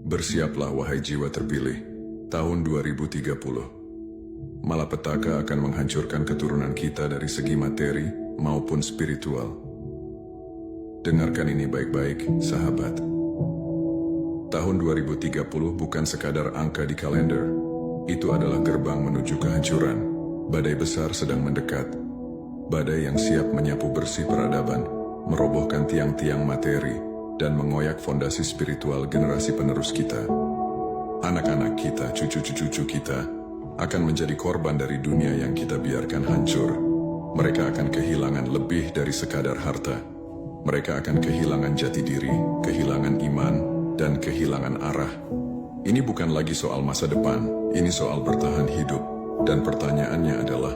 Bersiaplah wahai jiwa terpilih, tahun 2030. Malapetaka akan menghancurkan keturunan kita dari segi materi maupun spiritual. Dengarkan ini baik-baik, sahabat. Tahun 2030 bukan sekadar angka di kalender. Itu adalah gerbang menuju kehancuran. Badai besar sedang mendekat. Badai yang siap menyapu bersih peradaban, merobohkan tiang-tiang materi, dan mengoyak fondasi spiritual generasi penerus kita. Anak-anak kita, cucu-cucu kita, akan menjadi korban dari dunia yang kita biarkan hancur. Mereka akan kehilangan lebih dari sekadar harta. Mereka akan kehilangan jati diri, kehilangan iman, dan kehilangan arah. Ini bukan lagi soal masa depan, ini soal bertahan hidup. Dan pertanyaannya adalah,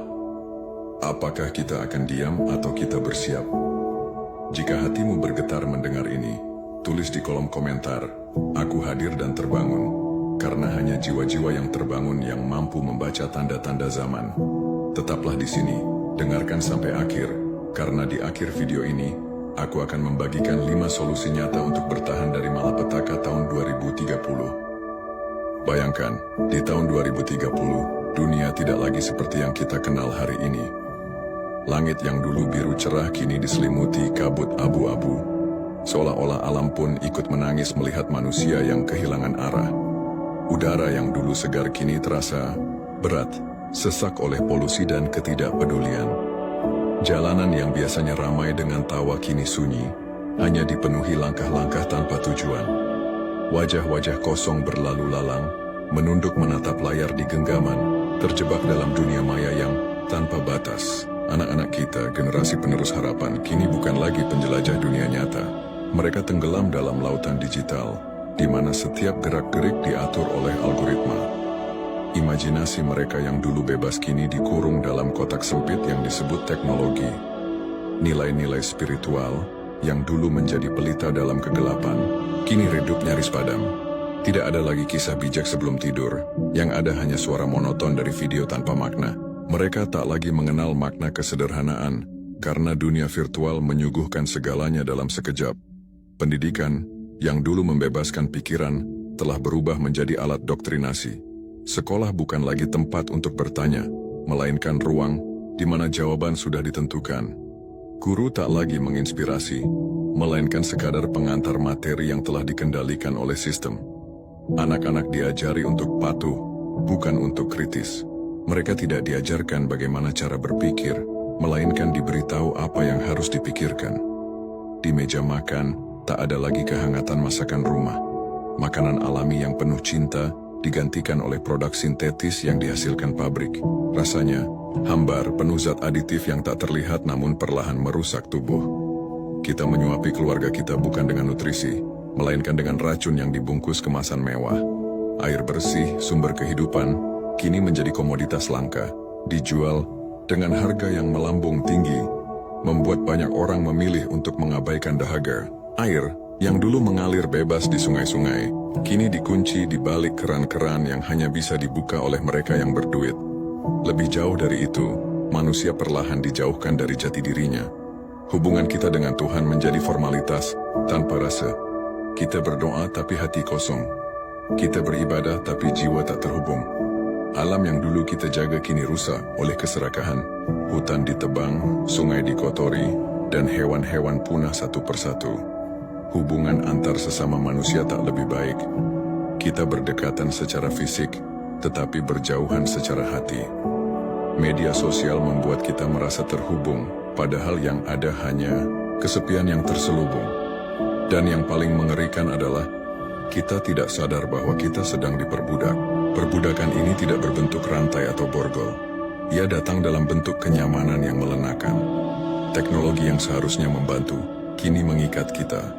apakah kita akan diam atau kita bersiap? Jika hatimu bergetar mendengar ini, tulis di kolom komentar, aku hadir dan terbangun. Karena hanya jiwa-jiwa yang terbangun yang mampu membaca tanda-tanda zaman. Tetaplah di sini, dengarkan sampai akhir, karena di akhir video ini, aku akan membagikan 5 solusi nyata untuk bertahan dari malapetaka tahun 2030. Bayangkan, di tahun 2030, dunia tidak lagi seperti yang kita kenal hari ini. Langit yang dulu biru cerah kini diselimuti kabut abu-abu. Seolah-olah alam pun ikut menangis melihat manusia yang kehilangan arah. Udara yang dulu segar kini terasa berat, sesak oleh polusi dan ketidakpedulian. Jalanan yang biasanya ramai dengan tawa kini sunyi, hanya dipenuhi langkah-langkah tanpa tujuan. Wajah-wajah kosong berlalu lalang, menunduk menatap layar di genggaman, terjebak dalam dunia maya yang tanpa batas. Anak-anak kita, generasi penerus harapan, kini bukan lagi penjelajah dunia nyata. Mereka tenggelam dalam lautan digital, di mana setiap gerak-gerik diatur oleh algoritma. Imajinasi mereka yang dulu bebas kini dikurung dalam kotak sempit yang disebut teknologi. Nilai-nilai spiritual yang dulu menjadi pelita dalam kegelapan, kini redup nyaris padam. Tidak ada lagi kisah bijak sebelum tidur, yang ada hanya suara monoton dari video tanpa makna. Mereka tak lagi mengenal makna kesederhanaan, karena dunia virtual menyuguhkan segalanya dalam sekejap. Pendidikan yang dulu membebaskan pikiran telah berubah menjadi alat doktrinasi. Sekolah bukan lagi tempat untuk bertanya, melainkan ruang di mana jawaban sudah ditentukan. Guru tak lagi menginspirasi, melainkan sekadar pengantar materi yang telah dikendalikan oleh sistem. Anak-anak diajari untuk patuh, bukan untuk kritis. Mereka tidak diajarkan bagaimana cara berpikir, melainkan diberitahu apa yang harus dipikirkan. Di meja makan, tak ada lagi kehangatan masakan rumah. Makanan alami yang penuh cinta digantikan oleh produk sintetis yang dihasilkan pabrik. Rasanya hambar, penuh zat aditif yang tak terlihat namun perlahan merusak tubuh. Kita menyuapi keluarga kita bukan dengan nutrisi, melainkan dengan racun yang dibungkus kemasan mewah. Air bersih, sumber kehidupan, kini menjadi komoditas langka, dijual dengan harga yang melambung tinggi, membuat banyak orang memilih untuk mengabaikan dahaga. Air yang dulu mengalir bebas di sungai-sungai, kini dikunci di balik keran-keran yang hanya bisa dibuka oleh mereka yang berduit. Lebih jauh dari itu, manusia perlahan dijauhkan dari jati dirinya. Hubungan kita dengan Tuhan menjadi formalitas, tanpa rasa. Kita berdoa tapi hati kosong. Kita beribadah tapi jiwa tak terhubung. Alam yang dulu kita jaga kini rusak oleh keserakahan. Hutan ditebang, sungai dikotori, dan hewan-hewan punah satu persatu. Hubungan antar sesama manusia tak lebih baik. Kita berdekatan secara fisik, tetapi berjauhan secara hati. Media sosial membuat kita merasa terhubung, padahal yang ada hanya kesepian yang terselubung. Dan yang paling mengerikan adalah, kita tidak sadar bahwa kita sedang diperbudak. Perbudakan ini tidak berbentuk rantai atau borgol. Ia datang dalam bentuk kenyamanan yang melenakan. Teknologi yang seharusnya membantu, kini mengikat kita.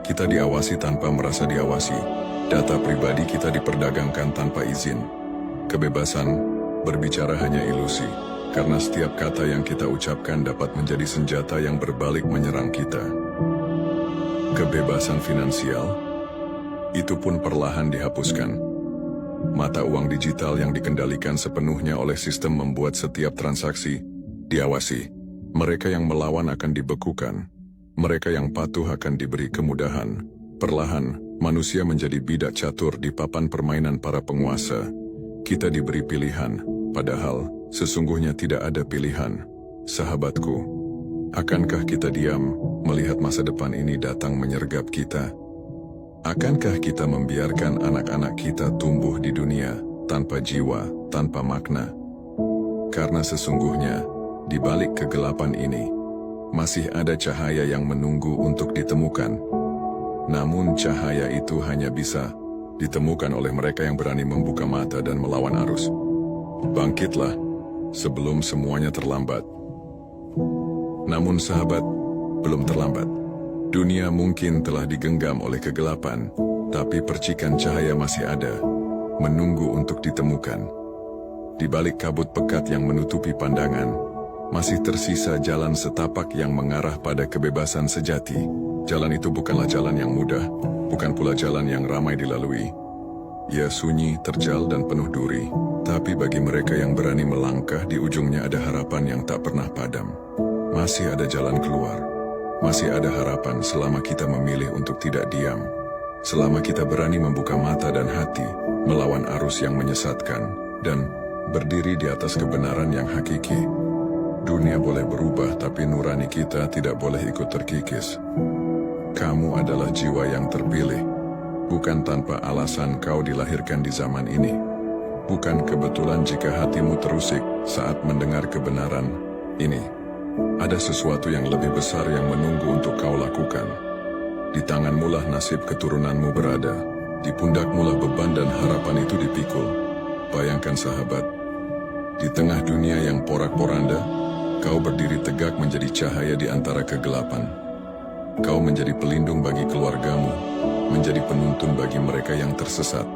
Kita diawasi tanpa merasa diawasi. Data pribadi kita diperdagangkan tanpa izin. Kebebasan berbicara hanya ilusi, karena setiap kata yang kita ucapkan dapat menjadi senjata yang berbalik menyerang kita. Kebebasan finansial, itu pun perlahan dihapuskan. Mata uang digital yang dikendalikan sepenuhnya oleh sistem membuat setiap transaksi diawasi. Mereka yang melawan akan dibekukan. Mereka yang patuh akan diberi kemudahan. Perlahan, Manusia menjadi bidak catur di papan permainan para penguasa. Kita diberi pilihan, padahal sesungguhnya tidak ada pilihan. Sahabatku, akankah kita diam melihat masa depan ini datang menyergap kita? Akankah kita membiarkan anak-anak kita tumbuh di dunia tanpa jiwa, tanpa makna? Karena sesungguhnya, di balik kegelapan ini, masih ada cahaya yang menunggu untuk ditemukan. Namun cahaya itu hanya bisa ditemukan oleh mereka yang berani membuka mata dan melawan arus. Bangkitlah, sebelum semuanya terlambat. Namun sahabat, belum terlambat. Dunia mungkin telah digenggam oleh kegelapan, tapi percikan cahaya masih ada, menunggu untuk ditemukan. Di balik kabut pekat yang menutupi pandangan, masih tersisa jalan setapak yang mengarah pada kebebasan sejati. Jalan itu bukanlah jalan yang mudah, bukan pula jalan yang ramai dilalui. Ia sunyi, terjal, dan penuh duri. Tapi bagi mereka yang berani melangkah, di ujungnya ada harapan yang tak pernah padam. Masih ada jalan keluar. Masih ada harapan selama kita memilih untuk tidak diam. Selama kita berani membuka mata dan hati, melawan arus yang menyesatkan, dan berdiri di atas kebenaran yang hakiki. Dunia boleh berubah, tapi nurani kita tidak boleh ikut terkikis. Kamu adalah jiwa yang terpilih. Bukan tanpa alasan kau dilahirkan di zaman ini. Bukan kebetulan jika hatimu terusik saat mendengar kebenaran ini. Ada sesuatu yang lebih besar yang menunggu untuk kau lakukan. Di tanganmulah nasib keturunanmu berada. Di pundakmulah beban dan harapan itu dipikul. Bayangkan sahabat, di tengah dunia yang porak-poranda, kau berdiri tegak menjadi cahaya di antara kegelapan. Kau menjadi pelindung bagi keluargamu, menjadi penuntun bagi mereka yang tersesat.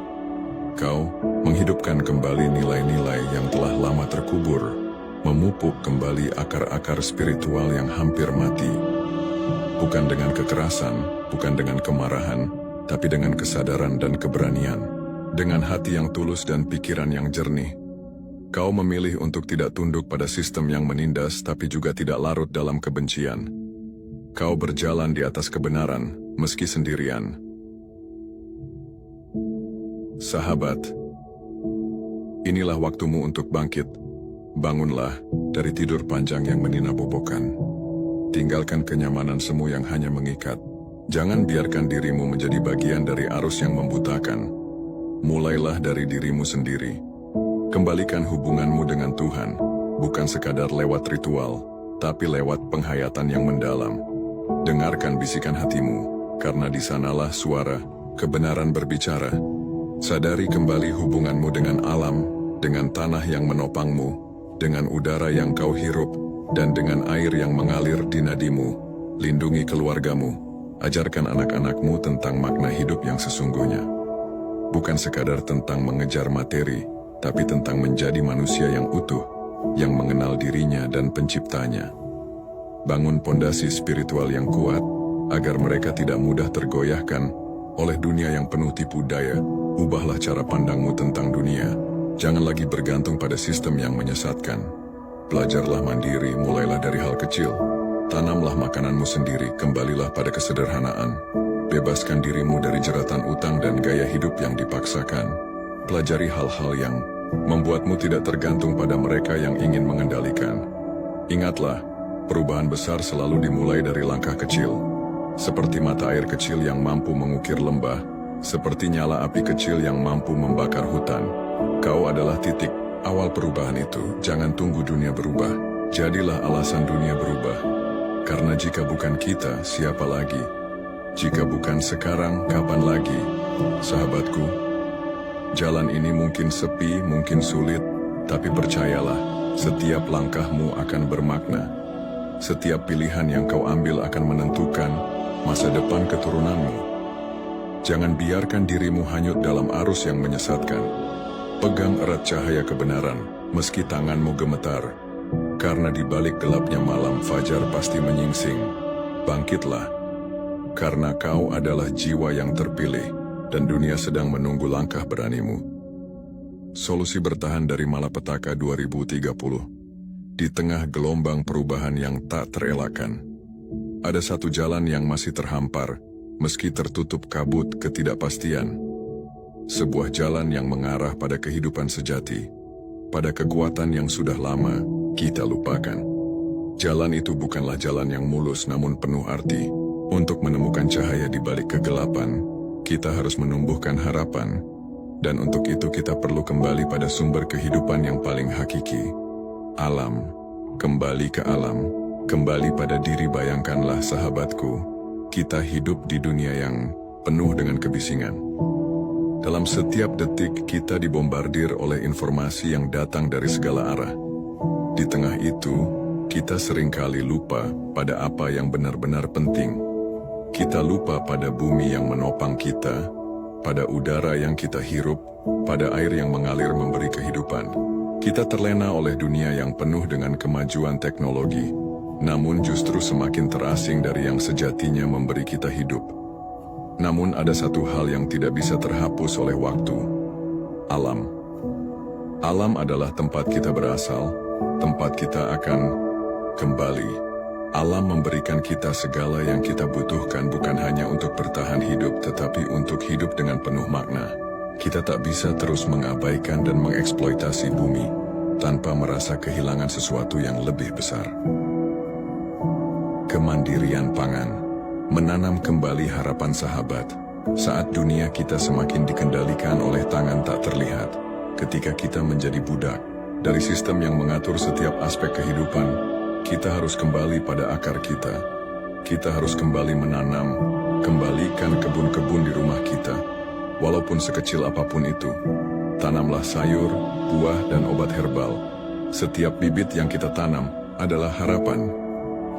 Kau menghidupkan kembali nilai-nilai yang telah lama terkubur, memupuk kembali akar-akar spiritual yang hampir mati. Bukan dengan kekerasan, bukan dengan kemarahan, tapi dengan kesadaran dan keberanian. Dengan hati yang tulus dan pikiran yang jernih. Kau memilih untuk tidak tunduk pada sistem yang menindas, tapi juga tidak larut dalam kebencian. Kau berjalan di atas kebenaran, meski sendirian. Sahabat, inilah waktumu untuk bangkit. Bangunlah dari tidur panjang yang meninabobokan. Tinggalkan kenyamanan semu yang hanya mengikat. Jangan biarkan dirimu menjadi bagian dari arus yang membutakan. Mulailah dari dirimu sendiri. Kembalikan hubunganmu dengan Tuhan, bukan sekadar lewat ritual, tapi lewat penghayatan yang mendalam. Dengarkan bisikan hatimu, karena di sanalah suara kebenaran berbicara. Sadari kembali hubunganmu dengan alam, dengan tanah yang menopangmu, dengan udara yang kau hirup, dan dengan air yang mengalir di nadimu. Lindungi keluargamu, ajarkan anak-anakmu tentang makna hidup yang sesungguhnya. Bukan sekadar tentang mengejar materi, tapi tentang menjadi manusia yang utuh, yang mengenal dirinya dan penciptanya. Bangun pondasi spiritual yang kuat, agar mereka tidak mudah tergoyahkan oleh dunia yang penuh tipu daya. Ubahlah cara pandangmu tentang dunia. Jangan lagi bergantung pada sistem yang menyesatkan. Belajarlah mandiri, mulailah dari hal kecil. Tanamlah makananmu sendiri, kembalilah pada kesederhanaan. Bebaskan dirimu dari jeratan utang dan gaya hidup yang dipaksakan. Pelajari hal-hal yang membuatmu tidak tergantung pada mereka yang ingin mengendalikan. Ingatlah, perubahan besar selalu dimulai dari langkah kecil. Seperti mata air kecil yang mampu mengukir lembah, seperti nyala api kecil yang mampu membakar hutan. Kau adalah titik awal perubahan itu. Jangan tunggu dunia berubah. Jadilah alasan dunia berubah. Karena jika bukan kita, siapa lagi? Jika bukan sekarang, kapan lagi? Sahabatku, jalan ini mungkin sepi, mungkin sulit, tapi percayalah, setiap langkahmu akan bermakna. Setiap pilihan yang kau ambil akan menentukan masa depan keturunanmu. Jangan biarkan dirimu hanyut dalam arus yang menyesatkan. Pegang erat cahaya kebenaran, meski tanganmu gemetar. Karena di balik gelapnya malam, fajar pasti menyingsing. Bangkitlah, karena kau adalah jiwa yang terpilih, dan dunia sedang menunggu langkah beranimu. Solusi bertahan dari Malapetaka 2030. Di tengah gelombang perubahan yang tak terelakkan, ada satu jalan yang masih terhampar, meski tertutup kabut ketidakpastian. Sebuah jalan yang mengarah pada kehidupan sejati, pada kekuatan yang sudah lama kita lupakan. Jalan itu bukanlah jalan yang mulus namun penuh arti. Untuk menemukan cahaya di balik kegelapan, kita harus menumbuhkan harapan. Dan untuk itu kita perlu kembali pada sumber kehidupan yang paling hakiki. Alam. Kembali ke alam. Kembali pada diri. Bayangkanlah sahabatku, kita hidup di dunia yang penuh dengan kebisingan. Dalam setiap detik kita dibombardir oleh informasi yang datang dari segala arah. Di tengah itu, kita seringkali lupa pada apa yang benar-benar penting. Kita lupa pada bumi yang menopang kita, pada udara yang kita hirup, pada air yang mengalir memberi kehidupan. Kita terlena oleh dunia yang penuh dengan kemajuan teknologi, namun justru semakin terasing dari yang sejatinya memberi kita hidup. Namun ada satu hal yang tidak bisa terhapus oleh waktu. Alam. Alam adalah tempat kita berasal, tempat kita akan kembali. Alam memberikan kita segala yang kita butuhkan bukan hanya untuk bertahan hidup tetapi untuk hidup dengan penuh makna. Kita tak bisa terus mengabaikan dan mengeksploitasi bumi tanpa merasa kehilangan sesuatu yang lebih besar. Kemandirian pangan. Menanam kembali harapan sahabat. Saat dunia kita semakin dikendalikan oleh tangan tak terlihat, ketika kita menjadi budak dari sistem yang mengatur setiap aspek kehidupan, kita harus kembali pada akar kita. Kita harus kembali menanam, kembalikan kebun-kebun di rumah kita. Walaupun sekecil apapun itu, tanamlah sayur, buah, dan obat herbal. Setiap bibit yang kita tanam adalah harapan.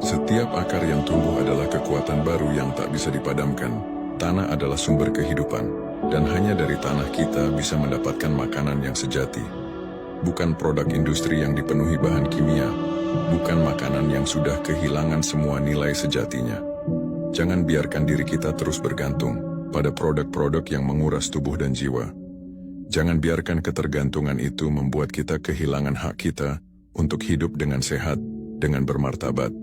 Setiap akar yang tumbuh adalah kekuatan baru yang tak bisa dipadamkan. Tanah adalah sumber kehidupan, dan hanya dari tanah kita bisa mendapatkan makanan yang sejati. Bukan produk industri yang dipenuhi bahan kimia, bukan makanan yang sudah kehilangan semua nilai sejatinya. Jangan biarkan diri kita terus bergantung pada produk-produk yang menguras tubuh dan jiwa. Jangan biarkan ketergantungan itu membuat kita kehilangan hak kita untuk hidup dengan sehat, dengan bermartabat.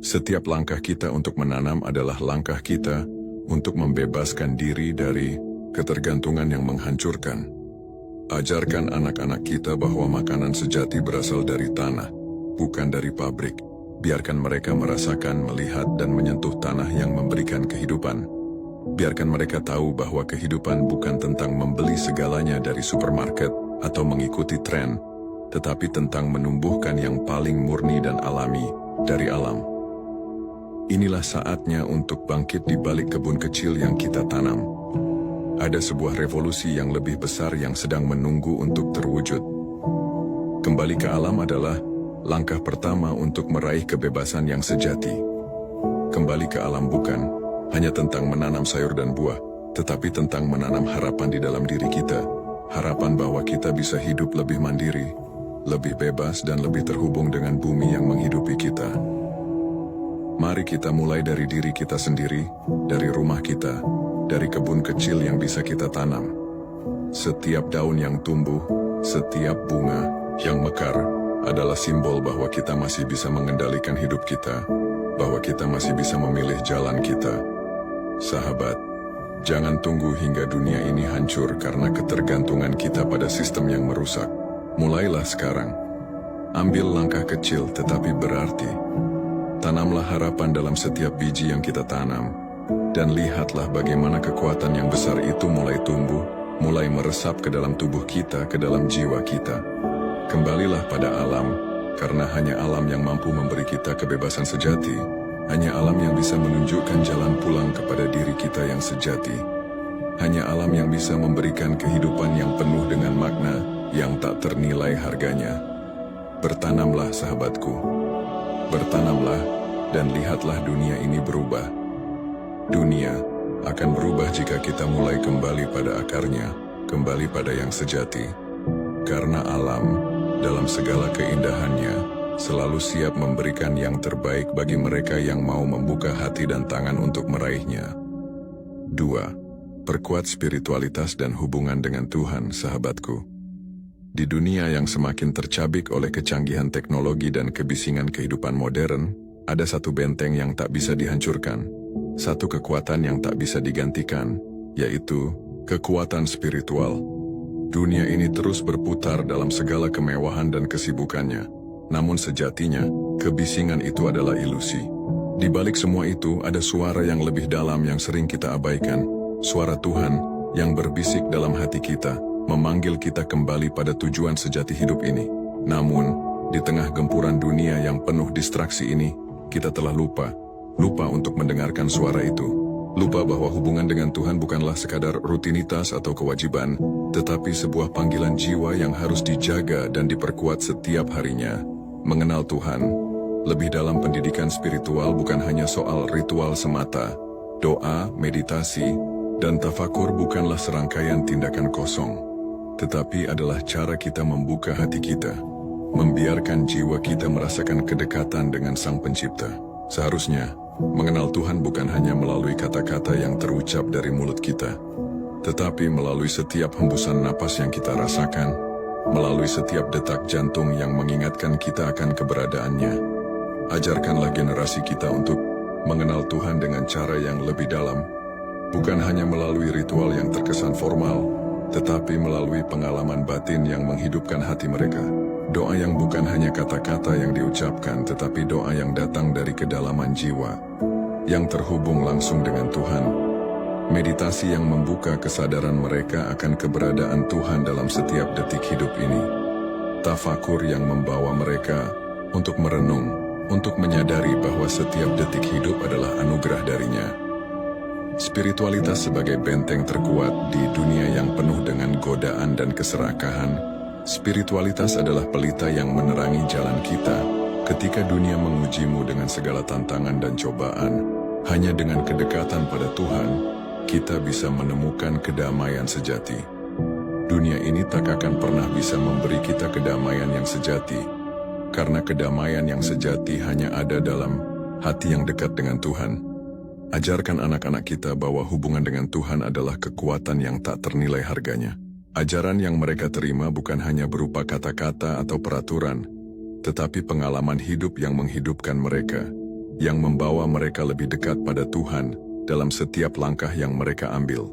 Setiap langkah kita untuk menanam adalah langkah kita untuk membebaskan diri dari ketergantungan yang menghancurkan. Ajarkan anak-anak kita bahwa makanan sejati berasal dari tanah, bukan dari pabrik. Biarkan mereka merasakan, melihat, dan menyentuh tanah yang memberikan kehidupan. Biarkan mereka tahu bahwa kehidupan bukan tentang membeli segalanya dari supermarket atau mengikuti tren, tetapi tentang menumbuhkan yang paling murni dan alami dari alam. Inilah saatnya untuk bangkit di balik kebun kecil yang kita tanam. Ada sebuah revolusi yang lebih besar yang sedang menunggu untuk terwujud. Kembali ke alam adalah langkah pertama untuk meraih kebebasan yang sejati. Kembali ke alam bukan hanya tentang menanam sayur dan buah, tetapi tentang menanam harapan di dalam diri kita. Harapan bahwa kita bisa hidup lebih mandiri, lebih bebas dan lebih terhubung dengan bumi yang menghidupi kita. Mari kita mulai dari diri kita sendiri, dari rumah kita, dari kebun kecil yang bisa kita tanam. Setiap daun yang tumbuh, setiap bunga yang mekar adalah simbol bahwa kita masih bisa mengendalikan hidup kita, bahwa kita masih bisa memilih jalan kita. Sahabat, jangan tunggu hingga dunia ini hancur karena ketergantungan kita pada sistem yang merusak. Mulailah sekarang. Ambil langkah kecil tetapi berarti. Tanamlah harapan dalam setiap biji yang kita tanam. Dan lihatlah bagaimana kekuatan yang besar itu mulai tumbuh, mulai meresap ke dalam tubuh kita, ke dalam jiwa kita. Kembalilah pada alam, karena hanya alam yang mampu memberi kita kebebasan sejati. Hanya alam yang bisa menunjukkan jalan pulang kepada diri kita yang sejati. Hanya alam yang bisa memberikan kehidupan yang penuh dengan makna, yang tak ternilai harganya. Bertanamlah sahabatku. Bertanamlah, dan lihatlah dunia ini berubah. Dunia akan berubah jika kita mulai kembali pada akarnya, kembali pada yang sejati. Karena alam, dalam segala keindahannya, selalu siap memberikan yang terbaik bagi mereka yang mau membuka hati dan tangan untuk meraihnya. 2. Perkuat spiritualitas dan hubungan dengan Tuhan, sahabatku. Di dunia yang semakin tercabik oleh kecanggihan teknologi dan kebisingan kehidupan modern, ada satu benteng yang tak bisa dihancurkan. satu kekuatan yang tak bisa digantikan, yaitu kekuatan spiritual. Dunia ini terus berputar dalam segala kemewahan dan kesibukannya, namun sejatinya, kebisingan itu adalah ilusi. Di balik semua itu ada suara yang lebih dalam yang sering kita abaikan, suara Tuhan yang berbisik dalam hati kita, memanggil kita kembali pada tujuan sejati hidup ini. Namun, di tengah gempuran dunia yang penuh distraksi ini, kita telah lupa untuk mendengarkan suara itu. Lupa bahwa hubungan dengan Tuhan bukanlah sekadar rutinitas atau kewajiban, tetapi sebuah panggilan jiwa yang harus dijaga dan diperkuat setiap harinya. Mengenal Tuhan lebih dalam pendidikan spiritual bukan hanya soal ritual semata. Doa, meditasi, dan tafakur bukanlah serangkaian tindakan kosong, tetapi adalah cara kita membuka hati kita, membiarkan jiwa kita merasakan kedekatan dengan Sang Pencipta. Seharusnya, mengenal Tuhan bukan hanya melalui kata-kata yang terucap dari mulut kita, tetapi melalui setiap hembusan napas yang kita rasakan, melalui setiap detak jantung yang mengingatkan kita akan keberadaannya. Ajarkanlah generasi kita untuk mengenal Tuhan dengan cara yang lebih dalam, bukan hanya melalui ritual yang terkesan formal, tetapi melalui pengalaman batin yang menghidupkan hati mereka. Doa yang bukan hanya kata-kata yang diucapkan, tetapi doa yang datang dari kedalaman jiwa, yang terhubung langsung dengan Tuhan. Meditasi yang membuka kesadaran mereka akan keberadaan Tuhan dalam setiap detik hidup ini. Tafakur yang membawa mereka untuk merenung, untuk menyadari bahwa setiap detik hidup adalah anugerah darinya. Spiritualitas sebagai benteng terkuat di dunia yang penuh dengan godaan dan keserakahan. Spiritualitas adalah pelita yang menerangi jalan kita ketika dunia mengujimu dengan segala tantangan dan cobaan. Hanya dengan kedekatan pada Tuhan, kita bisa menemukan kedamaian sejati. Dunia ini tak akan pernah bisa memberi kita kedamaian yang sejati, karena kedamaian yang sejati hanya ada dalam hati yang dekat dengan Tuhan. Ajarkan anak-anak kita bahwa hubungan dengan Tuhan adalah kekuatan yang tak ternilai harganya. Ajaran yang mereka terima bukan hanya berupa kata-kata atau peraturan, tetapi pengalaman hidup yang menghidupkan mereka, yang membawa mereka lebih dekat pada Tuhan dalam setiap langkah yang mereka ambil.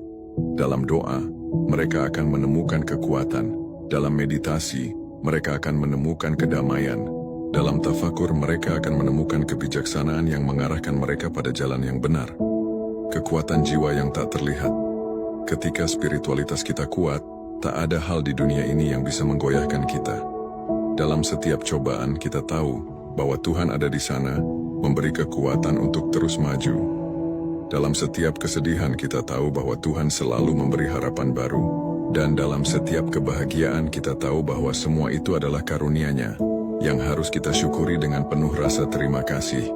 Dalam doa, mereka akan menemukan kekuatan. Dalam meditasi, mereka akan menemukan kedamaian. Dalam tafakur, mereka akan menemukan kebijaksanaan yang mengarahkan mereka pada jalan yang benar. Kekuatan jiwa yang tak terlihat. Ketika spiritualitas kita kuat, tak ada hal di dunia ini yang bisa menggoyahkan kita. Dalam setiap cobaan, kita tahu bahwa Tuhan ada di sana, memberi kekuatan untuk terus maju. Dalam setiap kesedihan, kita tahu bahwa Tuhan selalu memberi harapan baru. Dan dalam setiap kebahagiaan, kita tahu bahwa semua itu adalah karunia-Nya, yang harus kita syukuri dengan penuh rasa terima kasih.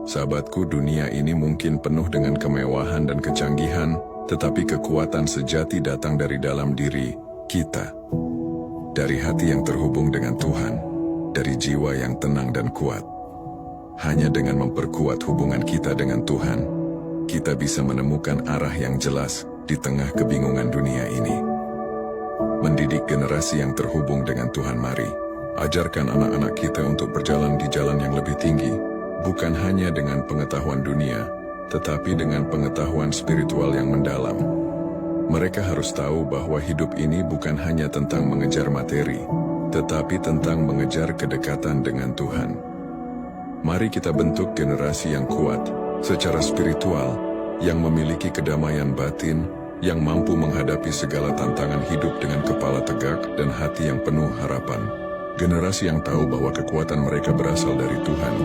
Sahabatku, dunia ini mungkin penuh dengan kemewahan dan kecanggihan, tetapi kekuatan sejati datang dari dalam diri kita. Dari hati yang terhubung dengan Tuhan, dari jiwa yang tenang dan kuat. Hanya dengan memperkuat hubungan kita dengan Tuhan, kita bisa menemukan arah yang jelas di tengah kebingungan dunia ini. Mendidik generasi yang terhubung dengan Tuhan. Mari, ajarkan anak-anak kita untuk berjalan di jalan yang lebih tinggi, bukan hanya dengan pengetahuan dunia, tetapi dengan pengetahuan spiritual yang mendalam. Mereka harus tahu bahwa hidup ini bukan hanya tentang mengejar materi, tetapi tentang mengejar kedekatan dengan Tuhan. Mari kita bentuk generasi yang kuat secara spiritual, yang memiliki kedamaian batin, yang mampu menghadapi segala tantangan hidup dengan kepala tegak dan hati yang penuh harapan. Generasi yang tahu bahwa kekuatan mereka berasal dari Tuhan,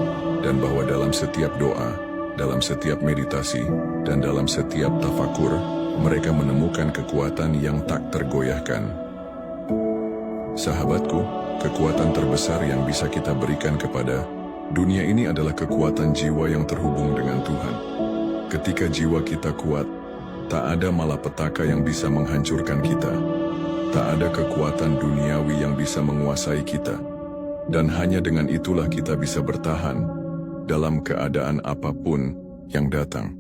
dan bahwa dalam setiap doa, dalam setiap meditasi, dan dalam setiap tafakur, mereka menemukan kekuatan yang tak tergoyahkan. Sahabatku, kekuatan terbesar yang bisa kita berikan kepada dunia ini adalah kekuatan jiwa yang terhubung dengan Tuhan. Ketika jiwa kita kuat, tak ada malapetaka yang bisa menghancurkan kita. Tak ada kekuatan duniawi yang bisa menguasai kita. Dan hanya dengan itulah kita bisa bertahan dalam keadaan apapun yang datang.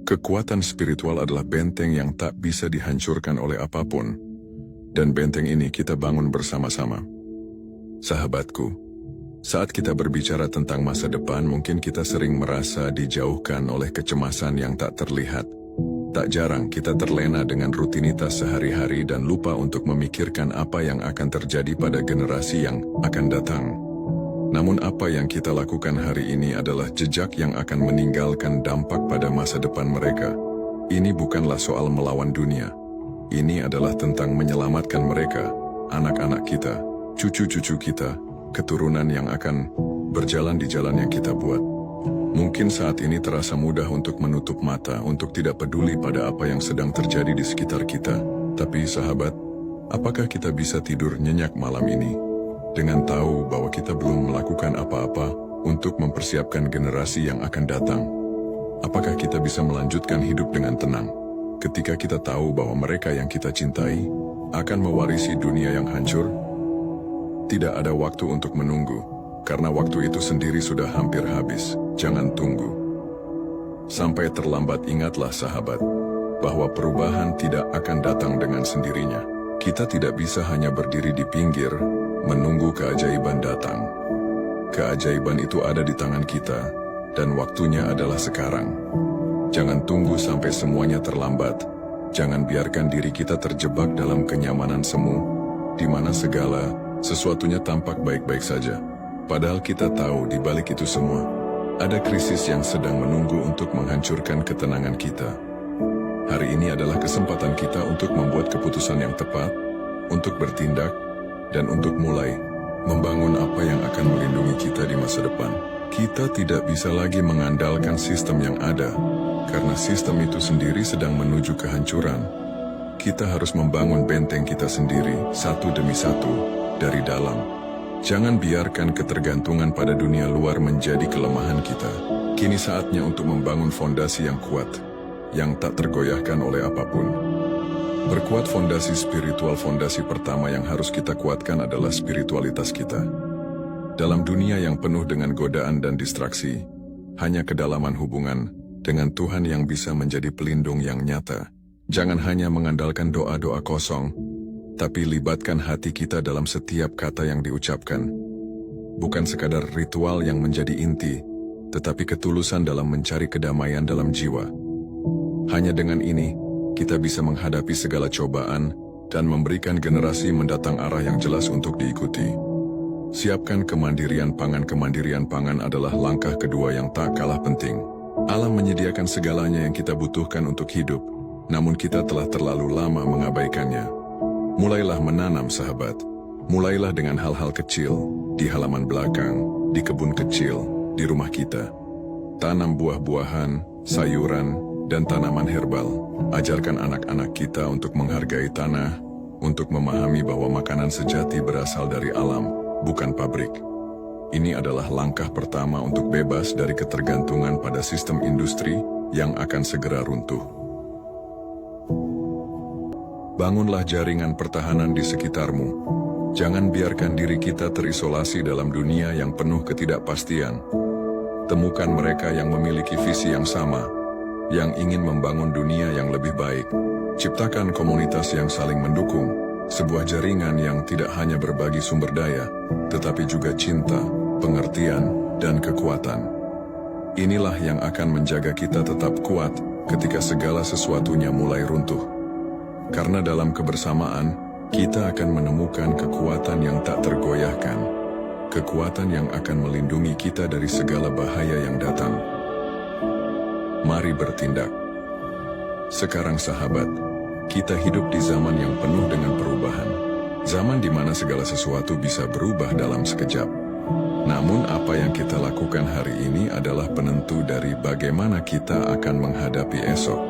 Kekuatan spiritual adalah benteng yang tak bisa dihancurkan oleh apapun. Dan benteng ini kita bangun bersama-sama. Sahabatku, Saat kita berbicara tentang masa depan, mungkin kita sering merasa dijauhkan oleh kecemasan yang tak terlihat. Tak jarang kita terlena dengan rutinitas sehari-hari dan lupa untuk memikirkan apa yang akan terjadi pada generasi yang akan datang. Namun apa yang kita lakukan hari ini adalah jejak yang akan meninggalkan dampak pada masa depan mereka. Ini bukanlah soal melawan dunia. Ini adalah tentang menyelamatkan mereka, anak-anak kita, cucu-cucu kita, keturunan yang akan berjalan di jalan yang kita buat. Mungkin saat ini terasa mudah untuk menutup mata, untuk tidak peduli pada apa yang sedang terjadi di sekitar kita. Tapi sahabat, apakah kita bisa tidur nyenyak malam ini dengan tahu bahwa kita belum melakukan apa-apa untuk mempersiapkan generasi yang akan datang? Apakah kita bisa melanjutkan hidup dengan tenang ketika kita tahu bahwa mereka yang kita cintai akan mewarisi dunia yang hancur? Tidak ada waktu untuk menunggu, karena waktu itu sendiri sudah hampir habis. Jangan tunggu sampai terlambat. Ingatlah sahabat, bahwa perubahan tidak akan datang dengan sendirinya. Kita tidak bisa hanya berdiri di pinggir, menunggu keajaiban datang. Keajaiban itu ada di tangan kita, dan waktunya adalah sekarang. Jangan tunggu sampai semuanya terlambat. Jangan biarkan diri kita terjebak dalam kenyamanan semu, di mana segala sesuatunya tampak baik-baik saja. Padahal kita tahu di balik itu semua, ada krisis yang sedang menunggu untuk menghancurkan ketenangan kita. Hari ini adalah kesempatan kita untuk membuat keputusan yang tepat, untuk bertindak, dan untuk mulai membangun apa yang akan melindungi kita di masa depan. Kita tidak bisa lagi mengandalkan sistem yang ada, karena sistem itu sendiri sedang menuju kehancuran. Kita harus membangun benteng kita sendiri, satu demi satu, dari dalam. Jangan biarkan ketergantungan pada dunia luar menjadi kelemahan kita. Kini saatnya untuk membangun fondasi yang kuat, yang tak tergoyahkan oleh apapun. Berkuat fondasi spiritual. Fondasi pertama yang harus kita kuatkan adalah spiritualitas kita. Dalam dunia yang penuh dengan godaan dan distraksi, hanya kedalaman hubungan dengan Tuhan yang bisa menjadi pelindung yang nyata. Jangan hanya mengandalkan doa-doa kosong, tapi libatkan hati kita dalam setiap kata yang diucapkan. Bukan sekadar ritual yang menjadi inti, tetapi ketulusan dalam mencari kedamaian dalam jiwa. Hanya dengan ini, kita bisa menghadapi segala cobaan dan memberikan generasi mendatang arah yang jelas untuk diikuti. Siapkan kemandirian pangan. Kemandirian pangan adalah langkah kedua yang tak kalah penting. Alam menyediakan segalanya yang kita butuhkan untuk hidup, namun kita telah terlalu lama mengabaikannya. Mulailah menanam sahabat. Mulailah dengan hal-hal kecil, di halaman belakang, di kebun kecil, di rumah kita. Tanam buah-buahan, sayuran, dan tanaman herbal. Ajarkan anak-anak kita untuk menghargai tanah, untuk memahami bahwa makanan sejati berasal dari alam, bukan pabrik. Ini adalah langkah pertama untuk bebas dari ketergantungan pada sistem industri yang akan segera runtuh. Bangunlah jaringan pertahanan di sekitarmu. Jangan biarkan diri kita terisolasi dalam dunia yang penuh ketidakpastian. Temukan mereka yang memiliki visi yang sama, yang ingin membangun dunia yang lebih baik. Ciptakan komunitas yang saling mendukung, sebuah jaringan yang tidak hanya berbagi sumber daya, tetapi juga cinta, pengertian, dan kekuatan. Inilah yang akan menjaga kita tetap kuat ketika segala sesuatunya mulai runtuh. Karena dalam kebersamaan, kita akan menemukan kekuatan yang tak tergoyahkan. Kekuatan yang akan melindungi kita dari segala bahaya yang datang. Mari bertindak. Sekarang sahabat, kita hidup di zaman yang penuh dengan perubahan. Zaman di mana segala sesuatu bisa berubah dalam sekejap. Namun apa yang kita lakukan hari ini adalah penentu dari bagaimana kita akan menghadapi esok.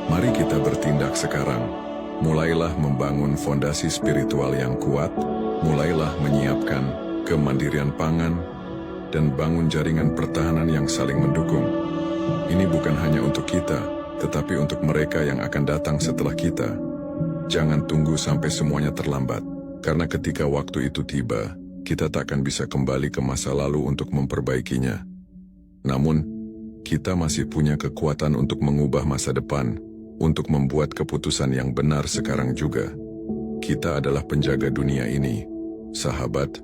Mari kita bertindak sekarang. Mulailah membangun fondasi spiritual yang kuat, mulailah menyiapkan kemandirian pangan, dan bangun jaringan pertahanan yang saling mendukung. Ini bukan hanya untuk kita, tetapi untuk mereka yang akan datang setelah kita. Jangan tunggu sampai semuanya terlambat, karena ketika waktu itu tiba, kita tak akan bisa kembali ke masa lalu untuk memperbaikinya. Namun, kita masih punya kekuatan untuk mengubah masa depan, untuk membuat keputusan yang benar sekarang juga. Kita adalah penjaga dunia ini, sahabat,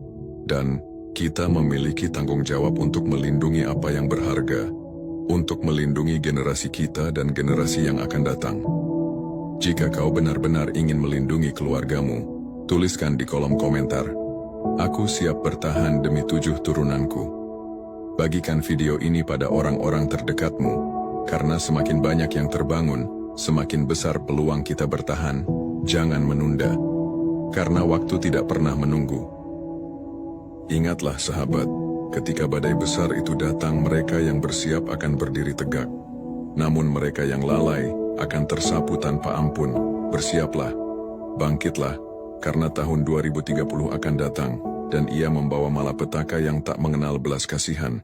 dan Kita memiliki tanggung jawab untuk melindungi apa yang berharga, untuk melindungi generasi kita dan generasi yang akan datang. Jika kau benar-benar ingin melindungi keluargamu, tuliskan di kolom komentar. Aku siap bertahan demi 7 turunanku. Bagikan video ini pada orang-orang terdekatmu, karena semakin banyak yang terbangun, semakin besar peluang kita bertahan. Jangan menunda, karena waktu tidak pernah menunggu. Ingatlah sahabat, ketika badai besar itu datang, mereka yang bersiap akan berdiri tegak. Namun mereka yang lalai akan tersapu tanpa ampun. Bersiaplah, bangkitlah, karena tahun 2030 akan datang, dan ia membawa malapetaka yang tak mengenal belas kasihan.